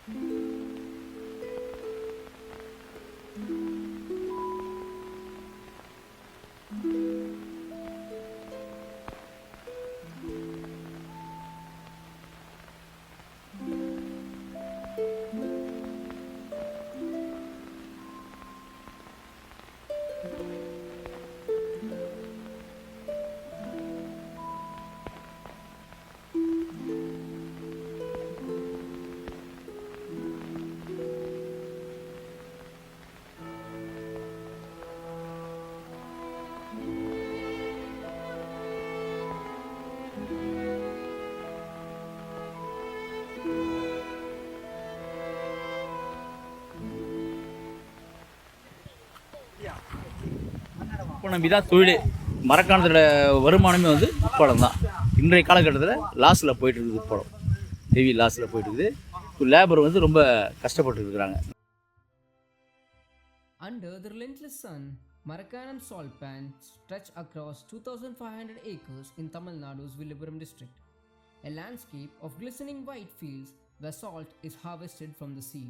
இப்போ நம்ம இதான் தொழில். மரக்காணத்தோட வருமானமே வந்து உப்பளம் தான். இன்றைய காலகட்டத்தில் லாஸில் போயிட்டு இருக்குது. உப்பளம் ஹெவி லாஸில் போயிட்டு இருக்குது. லேபர் வந்து ரொம்ப கஷ்டப்பட்டு இருக்கிறாங்க. Under the relentless sun, Marakanam salt pans stretch across 2,500 acres in Tamil Nadu's Villupuram district, a landscape of glistening white fields where salt is harvested from the sea.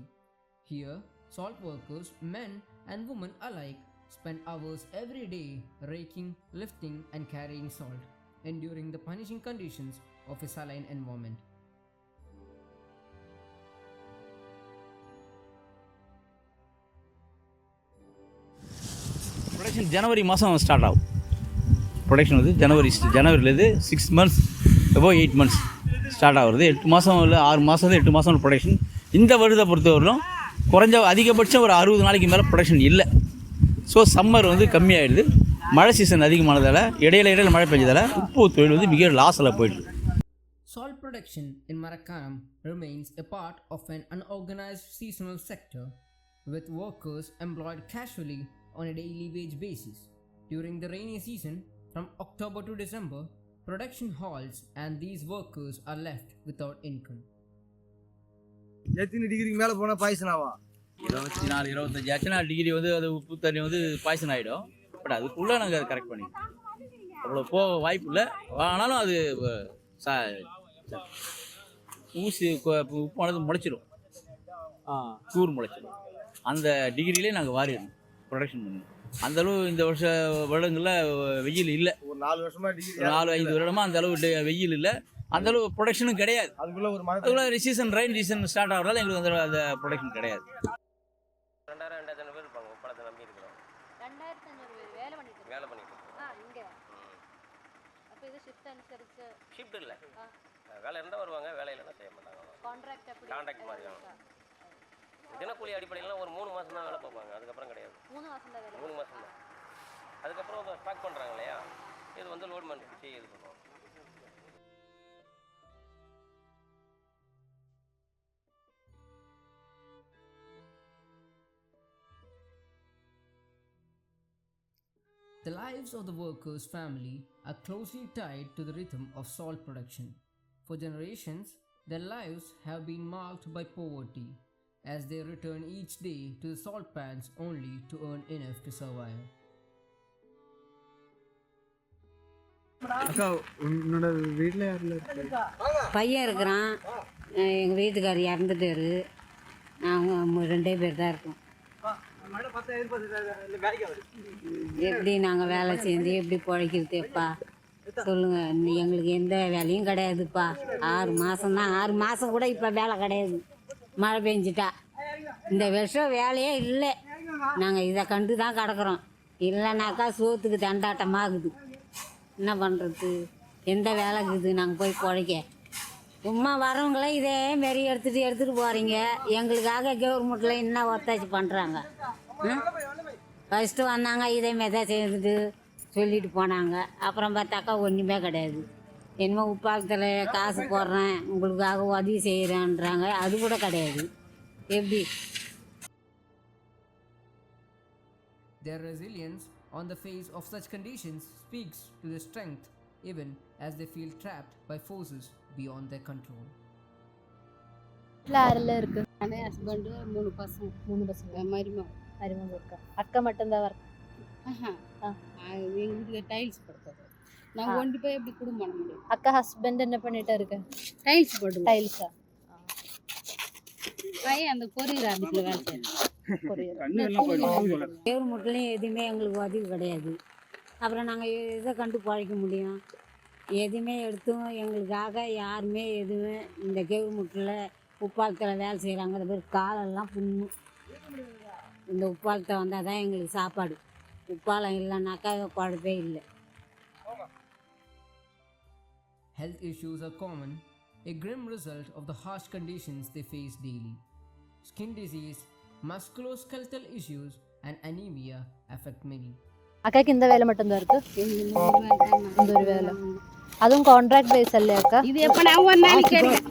Here, salt workers, men and women alike, spend hours every day raking, lifting and carrying salt, enduring the punishing conditions of a saline environment. Production ஜனவரி மாதம் start ஆகும். Production வந்து ஜனவரிலேருந்து 6 months எபோ 8 months start ஆகுறது. 8 மாதம் இல்லை 6 மாதம் 8 மாதம் ப்ரொடக்ஷன். இந்த வருடத்தை பொறுத்தவரையிலும் குறைஞ்ச அதிகபட்சம் ஒரு 60 நாளைக்கு மேலே ப்ரொடக்ஷன் இல்லை. ஸோ சம்மர் வந்து கம்மியாகிடுது. மழை சீசன் அதிகமானதால் இடையில மழை பெஞ்சதால் உப்பு தொழில் வந்து மிக லாஸில் போயிடுது. Salt production in Marakanam remains a part of an unorganized seasonal sector, with workers employed casually on a daily wage basis. During the rainy season, from October to December, production halts and these workers are left without income. எத்தனை டிகிரிக்கு மேலே போனால் poison ஆகும்? 24 25 degree வந்து அது உப்பு தண்ணி வந்து பாய்சன் ஆகிடும். பட் அதுக்குள்ளே நாங்கள் அதை கரெக்ட் பண்ணிடுவோம். அவ்வளோ போக வாய்ப்பு இல்லை. ஆனாலும் அது ஊசி உப்பானது முளைச்சிடும். கூர் முளைச்சிடும். அந்த டிகிரிலே நாங்கள் வாரிடணும், ப்ரொடக்ஷன் பண்ணணும். அந்தளவு இந்த வருடங்களில் வெயில் இல்லை. ஒரு 4 வருஷமாக டிகிரி 4-5 வருடமாக அந்தளவு வெயில் இல்லை. அந்தளவு ப்ரொடக்ஷனும் கிடையாது. அதுக்குள்ளே சீசன் ரெயின் சீசன் ஸ்டார்ட் ஆகிறதால எங்களுக்கு வந்து அந்த ப்ரொடக்ஷன் கிடையாது. 2000-2500 பேர் இருப்பாங்க. உப்பளத்தை நம்பி இருக்கிறோம். 2500 பேர் வேலை பண்ணிட்டு இங்க. அப்ப இது ஷிஃப்ட் அனுசரிச்சு ஷிஃப்ட் இல்லை. வேலை இருந்தால் வருவாங்க, வேலை இல்லைன்னா செய்ய மாட்டாங்க. கான்ட்ராக்ட் அப்படி கான்ட்ராக்ட் மாதிரி தான். தினக்கூலி அடிப்படையிலாம் ஒரு 3 மாதம் தான் வேலை பார்ப்பாங்க. அதுக்கப்புறம் கிடையாது. 3 மாதம் தான் வேலை. 3 மாதம் தான். அதுக்கப்புறம் ஸ்டாக் பண்ணுறாங்க இல்லையா, இது வந்து லோட் பண்ணிட்டு இது பண்ணுவோம். The lives of the workers' family are closely tied to the rhythm of salt production. For generations, their lives have been marked by poverty, as they return each day to the salt pans only to earn enough to survive. அக்கா, உன்னோட வீட்டில் யாரில் இருக்கு? பையன் இருக்கிறான். எங்கள் வீட்டுக்காரர் இறந்துட்டாரு. நாங்கள் 2 பேர் தான் இருக்கோம். எப்படி நாங்கள் வேலை செஞ்சு எப்படி பிழைக்கிறது எப்பா சொல்லுங்கள். எங்களுக்கு எந்த வேலையும் கிடையாதுப்பா. 6 மாதம்தான். 6 மாதம் கூட இப்போ வேலை கிடையாது. மழை பெஞ்சிட்டா இந்த வருஷம் வேலையே இல்லை. நாங்கள் இதை கண்டு தான் கிடக்குறோம். இல்லைனாக்கா சோத்துக்கு தண்டாட்டமாகுது. என்ன பண்ணுறது? எந்த வேலை இருக்குது நாங்கள் போய் பிழைக்க? சும்மா வரவங்களே இதே மாரி எடுத்துகிட்டு போகிறீங்க. எங்களுக்காக கவர்மெண்ட்டில் என்ன ஒத்தாச்சி பண்ணுறாங்க? ஃபஸ்ட்டு வந்தாங்க இதே மாரி தான் செய்துட்டு சொல்லிட்டு போனாங்க. அப்புறம் பார்த்தாக்கா ஒன்றுமே கிடையாது. என்னமோ உப்பாளத்தில் காசு போடுறேன், உங்களுக்காக உதவி செய்கிறேன்றாங்க. அது கூட கிடையாது. எப்படி? Their resilience on the face of such conditions speaks to their strength even as they feel trapped by forces beyond their control. யாரெல்லாம் இருக்கு? என் ஹஸ்பண்டு 3 பசங்க. 3 பசங்க. மருமக இருக்கா. அக்கா மட்டும்தான் வர. எங்கள் வீட்டுக்கு டைல்ஸ் போடுறது. நாங்கள் ஒண்டி போய் எப்படி குடும்பம் பண்ண முடியும்? அக்கா ஹஸ்பண்ட் என்ன பண்ணிட்டு இருக்கு? டைல்ஸ் போடுவோம். டைல்ஸா? பையன் அந்த பொறியிற ஆபீஸில் வேலை செய்யணும். கவர்மெண்ட்லேயும் எதுவுமே எங்களுக்கு உதவி கிடையாது. அப்புறம் நாங்கள் எதை கண்டு பழைக்க முடியும்? எதுவுமே எடுத்தும் எங்களுக்காக யாருமே எதுவுமே இந்த கவர்மெண்ட்டில் உப்பாலத்தில் வேலை செய்கிறாங்க. அந்த பேர் காலெல்லாம் புண்ணும். இந்த உப்பாலத்தை வந்தால் தான் எங்களுக்கு சாப்பாடு. உப்பாலம் இல்லைனாக்கா குழப்பே இல்லை. Health issues are common, a grim result of the harsh conditions they face daily. Skin disease, musculoskeletal issues, and anemia affect many. அக்காக்கு இந்த வேலை மட்டும்தான் இருக்கு. இந்த ஒரு வேலை, அதுவும் கான்ட்ராக்ட் பேஸ் അല്ലേ அக்கா? இது எப்ப நான் ஒரு நாளைக்கு கிடைக்கும்.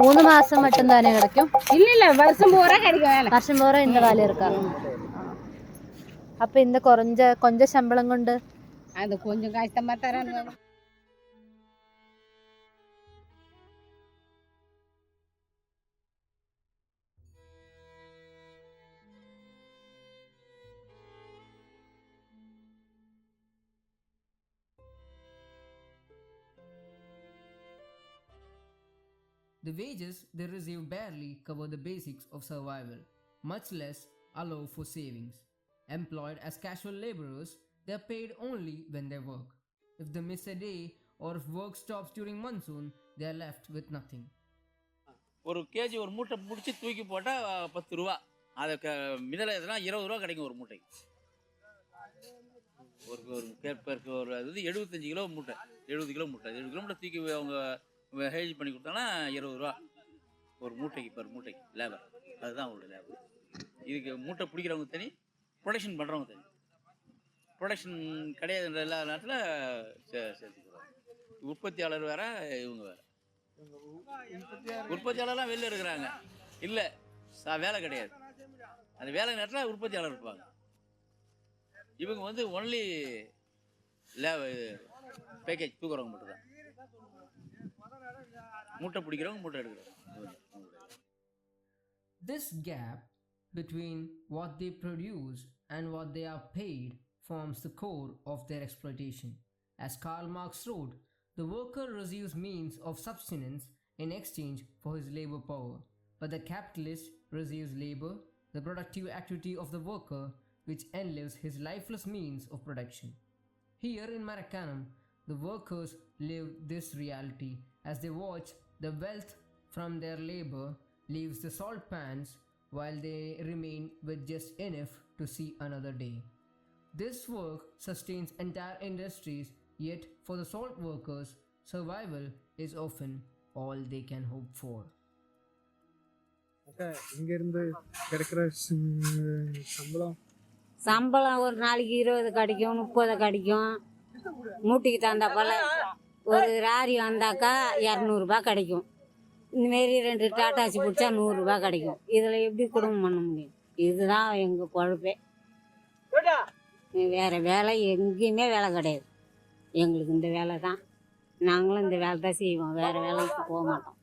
3 மாசம் மட்டும்தானே கிடைக்கும்? இல்ல வருஷம் பூரா கிடைக்கும் வேலை. വർഷം പൂരം இந்த வேலை இருக்கா? அப்ப இந்த கொஞ்ச சம்பளம் കൊണ്ട് அது கொஞ்சம் கஷ்டமா தராங்க. The wages they receive barely cover the basics of survival, much less allow for savings. Employed as casual laborers, they are paid only when they work. If they miss a day or if work stops during monsoon, they are left with nothing. ஒரு KG ஒரு மூட்டை பிடிச்சி தூக்கி போட்டால் 10 ரூபா. அதை மிதலை எதுனா 20 ரூபா கிடைக்கும் ஒரு மூட்டை. ஒரு கேட்பருக்கு ஒரு அது 75 கிலோ மூட்டை, 70 கிலோ மூட்டை, 70 கிலோ மூட்டை தூக்கி அவங்க ஹேஜ் பண்ணி கொடுத்தாங்கன்னா 20 ரூபா ஒரு மூட்டைக்கு, பர் மூட்டைக்கு லேபர். அதுதான் அவங்களோட லேபர். இதுக்கு மூட்டை பிடிக்கிறவங்க தனி, ப்ரொடக்ஷன் பண்ணுறவங்க தனி. ப்ரொடக்ஷன் கிடையாதுன்ற எல்லா நேரத்தில் சேர்த்துக்கிறாங்க. உற்பத்தியாளர் வேற, இவங்க வேற. உற்பத்தியாளர்லாம் வெளில இருக்கிறாங்க, இல்லை வேலை கிடையாது. அந்த வேலை நேரத்தில் உற்பத்தியாளர் இருப்பாங்க. இவங்க வந்து ஒன்லி பேக்கேஜ் தூக்குறவங்க மட்டும்தான். மூட்டை பிடிக்கிறவங்க மூட்டை எடுக்கிறவங்க. This gap between what they produce and what they are paid forms the core of their exploitation. As Karl Marx wrote, the worker receives means of subsistence in exchange for his labor power, but the capitalist receives labor, the productive activity of the worker, which enlives his lifeless means of production. Here in Maracaibo, the workers live this reality as they watch the wealth from their labor leaves the salt pans while they remain with just enough to see another day. This work sustains entire industries, yet for the salt workers, survival is often all they can hope for. இங்கேருந்து கிடைக்கிற சம்பளம் ஒரு நாளைக்கு 20 கிடைக்கும், 30 கிடைக்கும். மூட்டைக்கு தகுந்த போல் ஒரு ராரி வந்தாக்கா 200 ரூபாய் கிடைக்கும். இந்தமாரி 2 டாட்டாச்சி பிடிச்சா 100 ரூபாய் கிடைக்கும். இதில் எப்படி குடும்பம் பண்ண முடியும்? இதுதான் எங்கள் பொழப்பே. வேறு வேலை எங்கேயுமே வேலை கிடையாது. எங்களுக்கு இந்த வேலை தான். நாங்களும் இந்த வேலை தான் செய்வோம், வேறு வேலைக்கு போக மாட்டோம்.